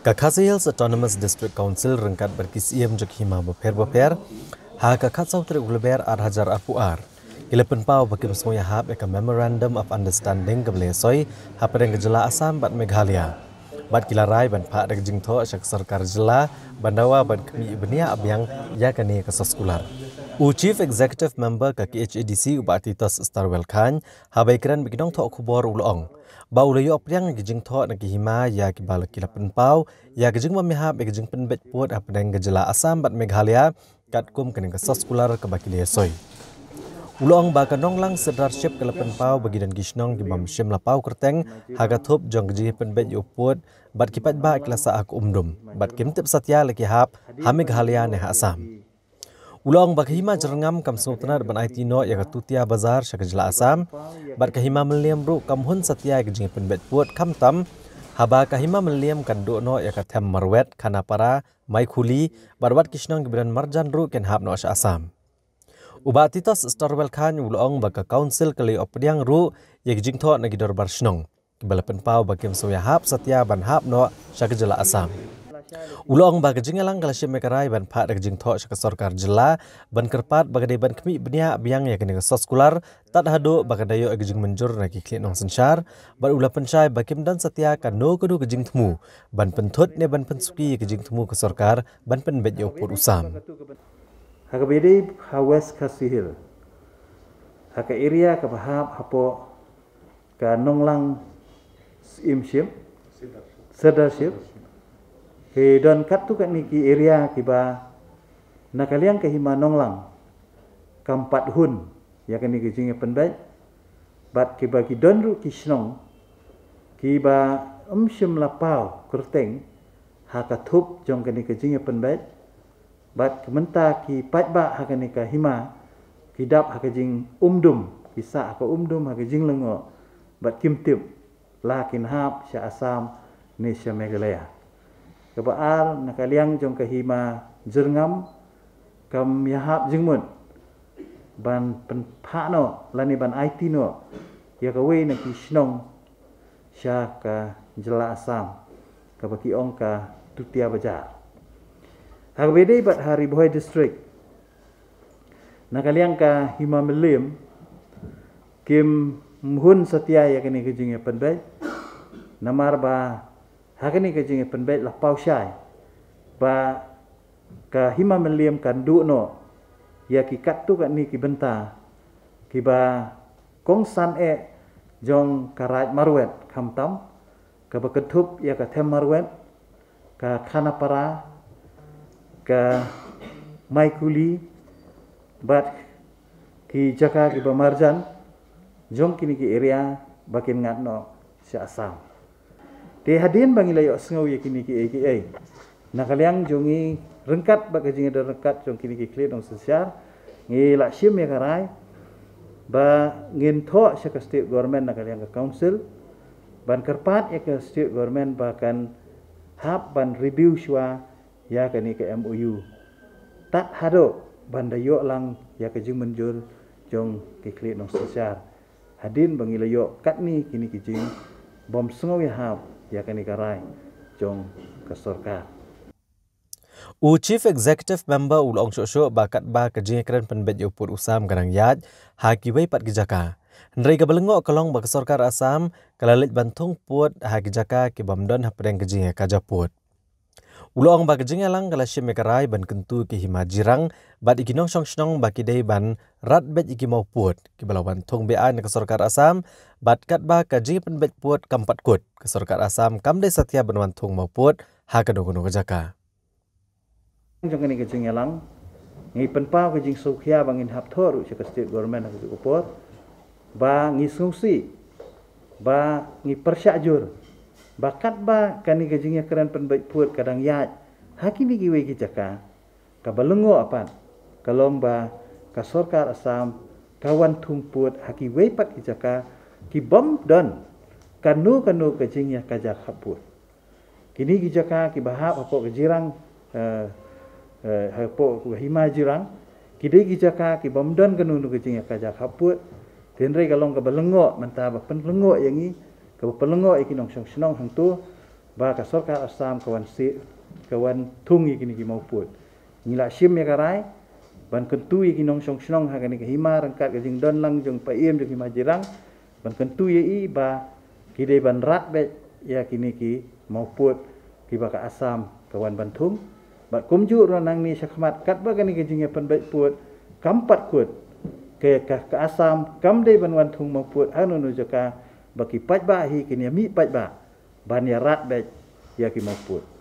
Kakasi Hills Autonomous District Council rengkat berkisiem jok hima beper ha kakat sautri ulber hajar apuar. Ila penpau bakim semuanya hab eka Memorandum of Understanding keblesoi ha pedeng gejala Asam bat Meghalaya. Bat kilarai ban pak dek jingto syak sarkar jela bandawa ban kemi benia abyang ya kani kasas kular. Chief Executive Member ke KHADC Ubatitas Starwell Khan habaikiran bikinong to kubor ulong. Ba ulayo apriang gijing to nagihima ya kibala kila penpau ya gijing mamihab gijing penbet puat apedeng gejala Asam bat Meghalaya katkum kening kasas kular kebakilia soy. Ulong ba kanonglang sedarship kala penpau bagi dan gishnong gibam shim lapau kerteng hagathup jong gijing penbet yuput bat kipat ba klasa ak umdum bat kimtip satya laki hab ha Meghalaya ne Asam. Ulong bakhima jerengam kam sultanat ban IT no ya tutia bazar syakajla Asam bat kahima meliam ru kam hun satya gijing penbet puat kam tam haba kahima meliam kan do no ya kathem marwet khanapara maikuli barbat kishnang gibran marjan ru ken hab no Asam. Ubatitas Starwell Khan ulong baka council kali opdiang ru ya gijing tho nagidor barshnong kibala penpau bakim soya hab satya ban hab no syakajla Asam. Ulong baga jingalang kalashim mekarai ban pak dek jing tho syaka sarkar jela ban kerpat baga de ban kemi benia biang ya kene soskular tat hado baga dayo agijing menjur na kiklit nong sensyar ban ula penchai bakim dan setia kan no kudu gejing temu ban penthut ne ban pensuki gejing temu ke sarkar ban penbet yo pur usam hakabede ha west kasihil haka area ka bahab hapo ka nonglang imshim sedarship ke don kat tu kat ni ki area ki ba nakaliang ke hima nonglang kampat hun ya kan ni ki jinge penbai bat ki ba ki don ru ki snong ki ba shim lapau kurteng ha ka thup jong kan ni ki jinge penbai bat kementa ki pat ba ha kan ni ka hima ki dap ha ka jing umdum ki sa ka umdum ha ka jing lengo bat kimtip lakin hab sya Asam ni sya Meghalaya. Kebaar nakaliang jong kahima jerngam kam yahap jingmut ban penpano lani ban IT no ya kawe na kishnong sya ka jela Asam ka baki ong ka tutia bajar hakbede bat hari boy district nakaliang ka hima melim kim mhun satya ya kini kejing penbai namar ba hakani ka jinge penbet lah pau syai ba ka hima meliam kan du no ya ki kat tu kat ni ki benta ki ba kong san jong karat marwet kham tam ka ba kethup ya ka them marwet ka khanapara ka maikuli bat ki jaka ki ba marjan jong kini ki area bakin ngat no si Asam. Di hadin bangi layo sengau ya kini ki AKA. Nakaliang jongi rengkat bak jingi da rengkat jong kini ki klit dong sesyar. Ngi lakshim ya karai. Ba ngin tho sya ka state government nakaliang ka council. Ban kerpat ya ka state government bahkan hab ban review syua ya kini ka MOU. Tat hado ban dayo lang ya ka jing menjur jong ki klit dong sesyar. Hadin bangi layo kat ni kini ki jing bom sengau ya hab ya kan ikarai jong ke sarkar. Chief Executive Member ulong syok bakat ba kejing keren penbet yupur usam garang yad haki wei pat gejaka. Ndrei ka belengok kelong ba ke sarkar Asam kalalit bantung puat haki jaka ki bamdon hapedeng kejing ka japut. Ulong ba kejing alang kala syim mekarai ban kentu ki hima jirang bat ikinong syong ba ki dei ban rat bet iki mau puat ki balawan thong bean ke sarkar Asam bat kat ba kejing penbet puat kampat kut ke sarkar Asam kam dei satya banwan thong mau puat ha ka dogono jaka. Jong ni kejing alang ngi penpau kejing sukhya bangin hap thor ke state government ha ku upor ba ngi sungsi ba ngi persyajur bakat ba kani kejingnya keren penbet puat kadang yat hakini giwe ki jaka ka balengo apat kalong ba ka sarkar Asam kawan tumput haki we pat ki jaka ki bom don kanu kejingnya kajak haput kini ki jaka ki bahap apa kejirang hapo hima jirang kidai ki jaka ki bom don kanu kejingnya kajak haput tenre kalong ka balengo menta ba penlengo yangi ke pelengok iki nong senong hang tu ba ka sarkar Assam kawan tungi kini ki mau put ngila sim ya karai ban kentui ki nong song ha kani ki hima rangkat ke jing don lang jong pa iem jong hima jirang ban kentui i ba ki de ban rat be ya kini ki mau put ki ba ka Assam kawan Bantung ba kumju ronang ni sakmat kat ba kani ki jing pan be put kampat kut ke Assam kam de ban Bantung mau put anu nu jaka baki paj ba hi kini mi paj ba ban ya rat be ya ki mau put